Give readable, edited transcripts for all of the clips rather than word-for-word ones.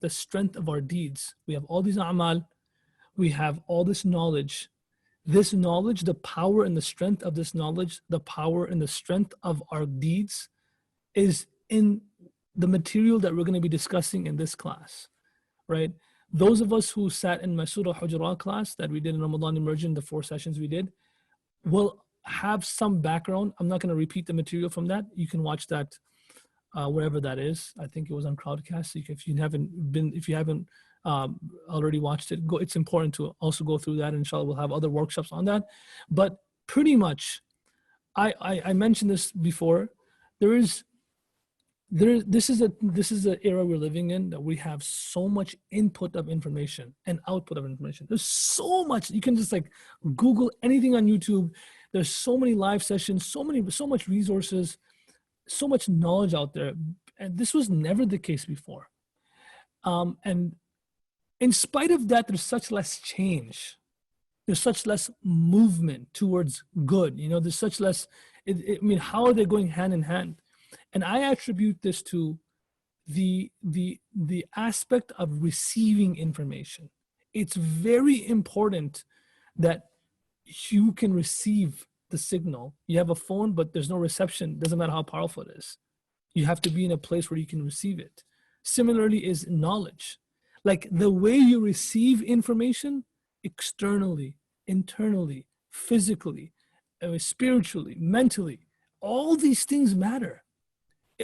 the strength of our deeds. We have all these a'mal, we have all this knowledge. This knowledge, the power and the strength of this knowledge, the power and the strength of our deeds is in the material that we're going to be discussing in this class, right? Those of us who sat in my Surah Hujurat class that we did in Ramadan Immersion, the 4 sessions we did, will have some background. I'm not going to repeat the material from that. You can watch that wherever that is. I think it was on Crowdcast. So if you haven't already watched it, it's important to also go through that. Inshallah, we'll have other workshops on that. But pretty much, I mentioned this before. This is the era we're living in, that we have so much input of information and output of information. There's so much. You can just like Google anything on YouTube. There's so many live sessions, so much resources, so much knowledge out there. And this was never the case before. And in spite of that, there's such less change. There's such less movement towards good. There's such less, how are they going hand in hand? And I attribute this to the aspect of receiving information. It's very important that you can receive the signal. You have a phone, but there's no reception. Doesn't matter how powerful it is. You have to be in a place where you can receive it. Similarly is knowledge. Like the way you receive information externally, internally, physically, spiritually, mentally, all these things matter.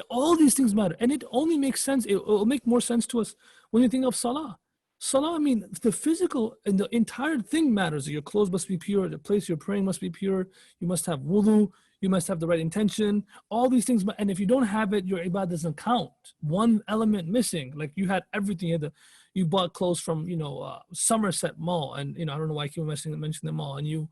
All these things matter. And it only makes sense. It will make more sense to us when you think of salah. Salah, the physical and the entire thing matters. Your clothes must be pure. The place you're praying must be pure. You must have wudu. You must have the right intention. All these things. And if you don't have it, your ibadah doesn't count. One element missing. Like you had everything. You bought clothes from, Somerset Mall. And, I don't know why I keep mentioning the mall. And you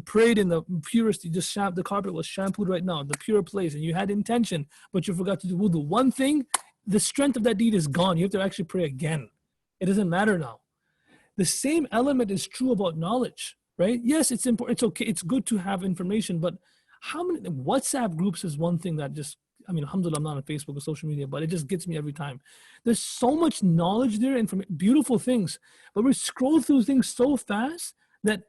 prayed in the purest, the carpet was shampooed right now, the pure place, and you had intention, but you forgot to do wudu. One thing, the strength of that deed is gone. You have to actually pray again. It doesn't matter now. The same element is true about knowledge, right? Yes, it's important. It's okay. It's good to have information, but how many WhatsApp groups is one thing that just, alhamdulillah, I'm not on Facebook or social media, but it just gets me every time. There's so much knowledge there and beautiful things, but we scroll through things so fast that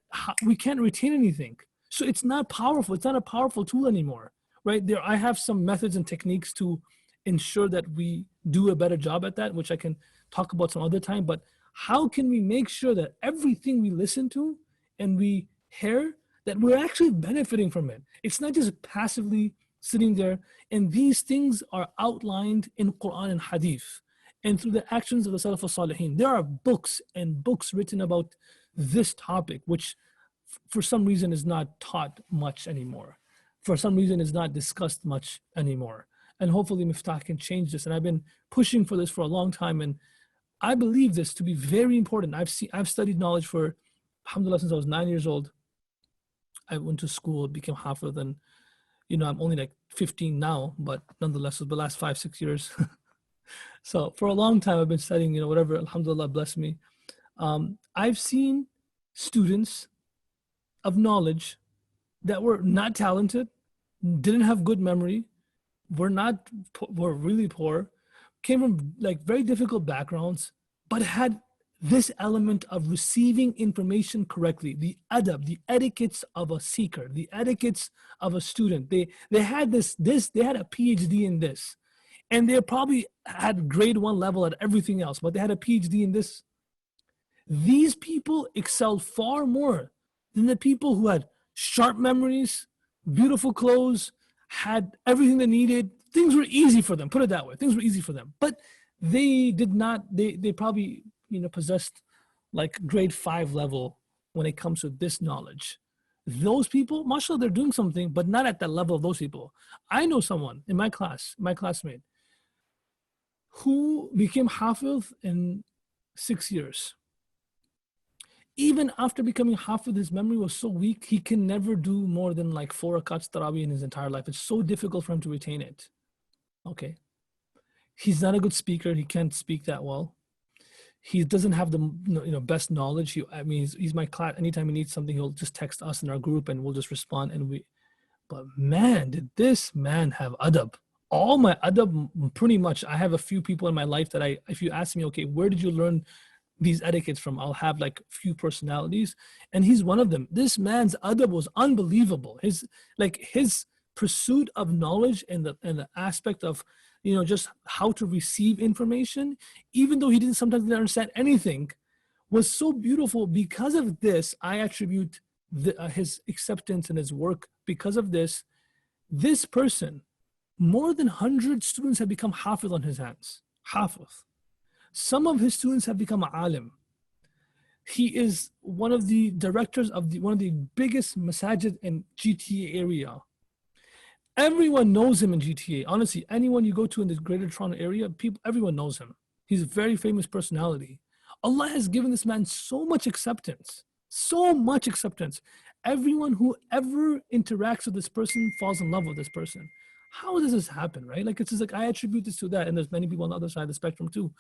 we can't retain anything. So it's not powerful. It's not a powerful tool anymore, right? I have some methods and techniques to ensure that we do a better job at that, which I can talk about some other time. But how can we make sure that everything we listen to and we hear, that we're actually benefiting from it? It's not just passively sitting there. And these things are outlined in Quran and Hadith and through the actions of the Salaf al-Salihin. There are books and books written about this topic, which for some reason is not taught much anymore. For some reason is not discussed much anymore. And hopefully Miftaah can change this. And I've been pushing for this for a long time. And I believe this to be very important. I've studied knowledge for, alhamdulillah, since I was 9 years old. I went to school, became Hafiz, and I'm only like 15 now, but nonetheless, it was the last 5-6 years. So for a long time, I've been studying, whatever, alhamdulillah, bless me. I've seen students of knowledge that were not talented, didn't have good memory, were really poor, came from like very difficult backgrounds, but had this element of receiving information correctly, the adab, the etiquettes of a seeker, the etiquettes of a student. They had they had a PhD in this, and they probably had grade 1 level at everything else, but they had a PhD in this. These people excelled far more than the people who had sharp memories, beautiful clothes, had everything they needed. Things were easy for them, put it that way. Things were easy for them. But they did not, they probably, possessed like grade 5 level when it comes to this knowledge. Those people, mashallah, they're doing something, but not at that level of those people. I know someone in my class, my classmate, who became Hafiz in 6 years. Even after becoming Hafiz, his memory was so weak, he can never do more than like 4 rakats tarawih in his entire life. It's so difficult for him to retain it. Okay. He's not a good speaker. He can't speak that well. He doesn't have the best knowledge. He's my class. Anytime he needs something, he'll just text us in our group and we'll just respond. But man, did this man have adab. all my adab, pretty much, I have a few people in my life that if you ask me, okay, where did you learn these etiquettes from? I'll have like few personalities, and he's one of them. This man's adab was unbelievable. His pursuit of knowledge and the aspect of, just how to receive information, even though he didn't sometimes understand anything, was so beautiful. Because of this, I attribute his acceptance and his work. Because of this person, more than 100 students have become hafiz on his hands. Hafiz. Some of his students have become alim. He is one of the directors of one of the biggest masajid in GTA area. Everyone knows him in GTA. Honestly, anyone you go to in the Greater Toronto area, everyone knows him. He's a very famous personality. Allah has given this man so much acceptance, so much acceptance. Everyone who ever interacts with this person falls in love with this person. How does this happen, right? Like, it's just like, I attribute this to that. And there's many people on the other side of the spectrum too.